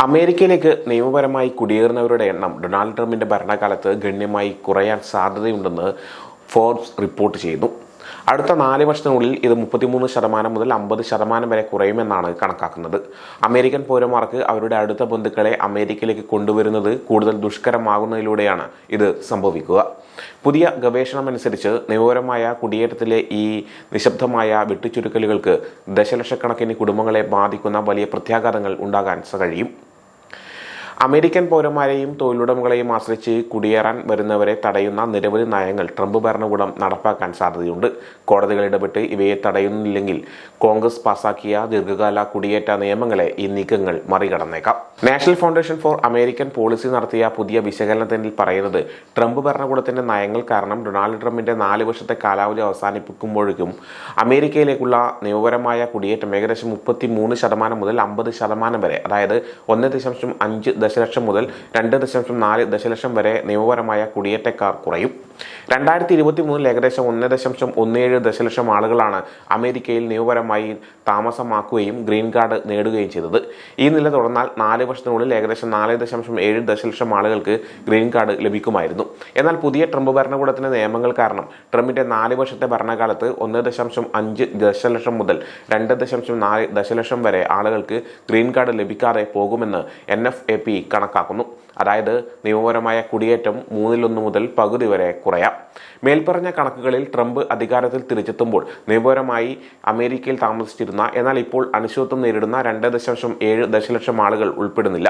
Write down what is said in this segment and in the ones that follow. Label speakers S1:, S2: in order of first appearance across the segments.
S1: അമേരിക്കയിലേക്ക് നിയമപരമായി കുടിയേറുന്നവരുടെ എണ്ണം ഡൊണാൾഡ് ട്രംപിന്റെ ഭരണകാലത്ത് ഗണ്യമായി കുറയാൻ സാധ്യതയുണ്ടെന്ന് ഫോർബ്സ് റിപ്പോർട്ട് ചെയ്യുന്നു. അടുത്ത 4 വർഷത്തിനുള്ളിൽ ഇത് 33% മുതൽ 50% വരെ കുറയുമെന്നാണ് കണക്കാക്കുന്നത്. അമേരിക്കൻ പൗരന്മാർക്ക് അവരുടെ അടുത്ത ബന്ധുക്കളെ അമേരിക്കയിലേക്ക് കൊണ്ടുവരുന്നത് കൂടുതൽ ദുഷ്കരമാകുന്നതിലൂടെയാണ് ഇത് സംഭവിക്കുക. പുതിയ ഗവേഷണമനുസരിച്ച് നിയമപരമായ കുടിയേറ്റത്തിലെ ഈ നിശബ്ദമായ വെട്ടിച്ചുരുക്കലുകൾക്ക് ദശലക്ഷക്കണക്കിന് കുടുംബങ്ങളെ ബാധിക്കുന്ന വലിയ പ്രത്യാഘാതങ്ങൾ ഉണ്ടാകാൻ കഴിയും. അമേരിക്കൻ പൗരന്മാരെയും തൊഴിലുടമകളെയും ആശ്രയിച്ച് കുടിയേറാൻ വരുന്നവരെ തടയുന്ന നിരവധി നയങ്ങൾ ട്രംപ് ഭരണകൂടം നടപ്പാക്കാൻ സാധ്യതയുണ്ട്. കോടതികൾ ഇടപെട്ട് ഇവയെ തടയുന്നില്ലെങ്കിൽ കോൺഗ്രസ് പാസാക്കിയ ദീർഘകാല കുടിയേറ്റ നിയമങ്ങളെ ഈ നീക്കങ്ങൾ മറികടന്നേക്കാം. National foundation for American policy നടത്തിയ പുതിയ വിശകലനത്തിൽ പറയുന്നത്, ട്രംപ് ഭരണകൂടത്തിന്റെ നയങ്ങൾ കാരണം ഡൊണാൾഡ് ട്രംപിന്റെ 4 വർഷത്തെ കാലാവധി അവസാനിപ്പിക്കുമ്പോഴേക്കും അമേരിക്കയിലേക്കുള്ള നിയമപരമായ കുടിയേറ്റം ഏകദേശം 33% മുതൽ 50% വരെ, അതായത് 1.5 ദശലക്ഷം മുതൽ 2.4 ദശലക്ഷം വരെ നിയമപരമായ കുടിയേറ്റക്കാർ കുറയും. 2023 ഏകദേശം 1.17 ദശലക്ഷം ആളുകളാണ് അമേരിക്കയിൽ നിയമപരമായി താമസമാക്കുകയും ഗ്രീൻ കാർഡ് നേടുകയും ചെയ്തത്. ഈ നില തുടർന്നാൽ 4 വർഷത്തിനുള്ളിൽ ഏകദേശം 4.7 ദശലക്ഷം ആളുകൾക്ക് ഗ്രീൻ കാർഡ് ലഭിക്കുമായിരുന്നു. എന്നാൽ പുതിയ ട്രംപ് ഭരണകൂടത്തിന്റെ നിയമങ്ങൾ കാരണം ട്രംപിന്റെ 4 വർഷത്തെ ഭരണകാലത്ത് 1.5 ദശലക്ഷം മുതൽ 2.4 ദശലക്ഷം വരെ ആളുകൾക്ക് ഗ്രീൻ കാർഡ് ലഭിക്കാതെ പോകുമെന്ന് NFAP കണക്കാക്കുന്നു. അതായത് നിയമപരമായ കുടിയേറ്റം 1/3 മുതൽ പകുതി വരെ കുറയാം. മേൽപ്പറഞ്ഞ കണക്കുകളിൽ ട്രംപ് അധികാരത്തിൽ തിരിച്ചെത്തുമ്പോൾ നിയമപരമായി അമേരിക്കയിൽ താമസിച്ചിരുന്ന എന്നാൽ ഇപ്പോൾ അനിശ്ചിതത്വം നേരിടുന്ന 2.7 ദശലക്ഷം ആളുകൾ ഉൾപ്പെടുന്നില്ല.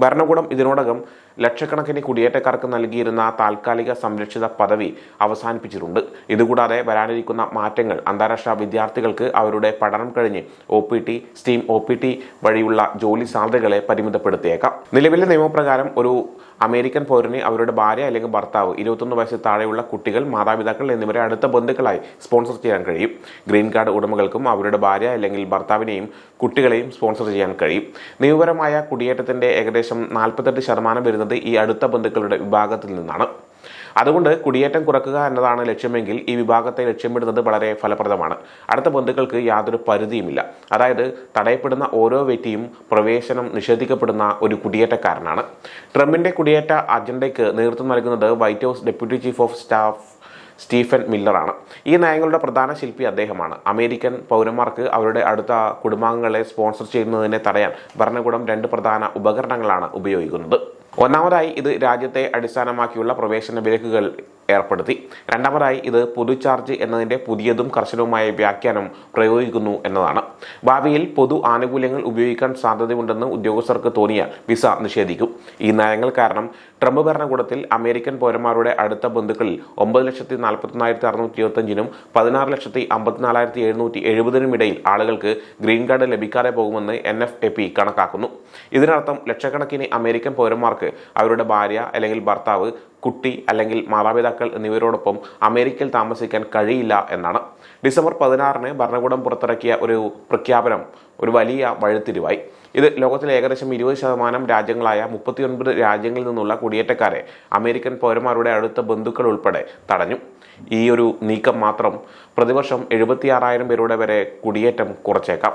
S1: ഭരണകൂടം ഇതിനോടകം ലക്ഷക്കണക്കിന് കുടിയേറ്റക്കാർക്ക് നൽകിയിരുന്ന താൽക്കാലിക സംരക്ഷിത പദവി അവസാനിപ്പിച്ചിട്ടുണ്ട്. ഇതുകൂടാതെ വരാനിരിക്കുന്ന മാറ്റങ്ങൾ അന്താരാഷ്ട്ര വിദ്യാർത്ഥികൾക്ക് അവരുടെ പഠനം കഴിഞ്ഞ് OPT, STEAM OPT വഴിയുള്ള ജോലി സാധ്യതകളെ പരിമിതപ്പെടുത്തിയേക്കാം. നിലവിലെ നിയമപ്രകാരം ഒരു അമേരിക്കൻ പൗരന് അവരുടെ ഭാര്യ അല്ലെങ്കിൽ ഭർത്താവ്, 21 വയസ്സിൽ താഴെയുള്ള കുട്ടികൾ, മാതാപിതാക്കൾ എന്നിവരെ അടുത്ത ബന്ധുക്കളായി സ്പോൺസർ ചെയ്യാൻ കഴിയും. ഗ്രീൻ കാർഡ് ഉടമകൾക്കും അവരുടെ ഭാര്യ അല്ലെങ്കിൽ ഭർത്താവിനെയും കുട്ടികളെയും സ്പോൺസർ ചെയ്യാൻ കഴിയും. നിയമപരമായ കുടിയേറ്റത്തിന്റെ ഏകദേശം 48% വരുന്നത് ഈ അടുത്ത ബന്ധുക്കളുടെ വിഭാഗത്തിൽ നിന്നാണ്. അതുകൊണ്ട് കുടിയേറ്റം കുറയ്ക്കുക എന്നതാണ് ലക്ഷ്യമെങ്കിൽ ഈ വിഭാഗത്തെ ലക്ഷ്യമിടുന്നത് വളരെ ഫലപ്രദമാണ്. അടുത്ത ബന്ധുക്കൾക്ക് യാതൊരു പരിധിയുമില്ല. അതായത് തടയപ്പെടുന്ന ഓരോ വ്യക്തിയും പ്രവേശനം നിഷേധിക്കപ്പെടുന്ന ഒരു കുടിയേറ്റക്കാരനാണ്. ട്രംപിന്റെ കുടിയേറ്റ അജണ്ടയ്ക്ക് നേതൃത്വം നൽകുന്നത് White House deputy chief of staff Stephen മില്ലറാണ്. ഈ നയങ്ങളുടെ പ്രധാന ശില്പി അദ്ദേഹമാണ്. അമേരിക്കൻ പൗരന്മാർക്ക് അവരുടെ അടുത്ത കുടുംബാംഗങ്ങളെ സ്പോൺസർ ചെയ്യുന്നതിനെ തടയാൻ ഭരണകൂടം 2 പ്രധാന ഉപകരണങ്ങളാണ് ഉപയോഗിക്കുന്നത്. ഒന്നാമതായി ഇത് രാജ്യത്തെ അടിസ്ഥാനമാക്കിയുള്ള പ്രവേശന വിലക്കുകൾ ഏർപ്പെടുത്തി. രണ്ടാമതായി ഇത് പൊതു ചാർജ് എന്നതിന്റെ പുതിയതും കർശനവുമായ വ്യാഖ്യാനം പ്രയോഗിക്കുന്നു എന്നതാണ്. ഭാവിയിൽ പൊതു ആനുകൂല്യങ്ങൾ ഉപയോഗിക്കാൻ സാധ്യതയുണ്ടെന്ന് ഉദ്യോഗസ്ഥർക്ക് തോന്നിയാൽ വിസ നിഷേധിക്കും. ഈ നയങ്ങൾ കാരണം ട്രംപ് ഭരണകൂടത്തിൽ അമേരിക്കൻ പൗരന്മാരുടെ അടുത്ത ബന്ധുക്കളിൽ 9,41,625-നും 16,54,770-നും ഇടയിൽ ആളുകൾക്ക് ഗ്രീൻ കാർഡ് ലഭിക്കാതെ പോകുമെന്ന് NFAP കണക്കാക്കുന്നു. ഇതിനർത്ഥം ലക്ഷക്കണക്കിന് അമേരിക്കൻ പൗരന്മാർക്ക് അവരുടെ ഭാര്യ അല്ലെങ്കിൽ ഭർത്താവ്, കുട്ടി അല്ലെങ്കിൽ മാതാപിതാക്കൾ എന്നിവരോടൊപ്പം അമേരിക്കയിൽ താമസിക്കാൻ കഴിയില്ല എന്നാണ്. ഡിസംബർ 16-ന് ഭരണകൂടം പുറത്തിറക്കിയ ഒരു പ്രഖ്യാപനം ഒരു വലിയ വഴിത്തിരിവായി. ഇത് ലോകത്തിലെ ഏകദേശം 20% രാജ്യങ്ങളായ 39 രാജ്യങ്ങളിൽ നിന്നുള്ള കുടിയേറ്റക്കാരെ അമേരിക്കൻ പൗരന്മാരുടെ അടുത്ത ബന്ധുക്കൾ ഉൾപ്പെടെ തടഞ്ഞു. ഈ ഒരു നീക്കം മാത്രം പ്രതിവർഷം 76,000 പേരുടെ വരെ കുടിയേറ്റം കുറച്ചേക്കാം.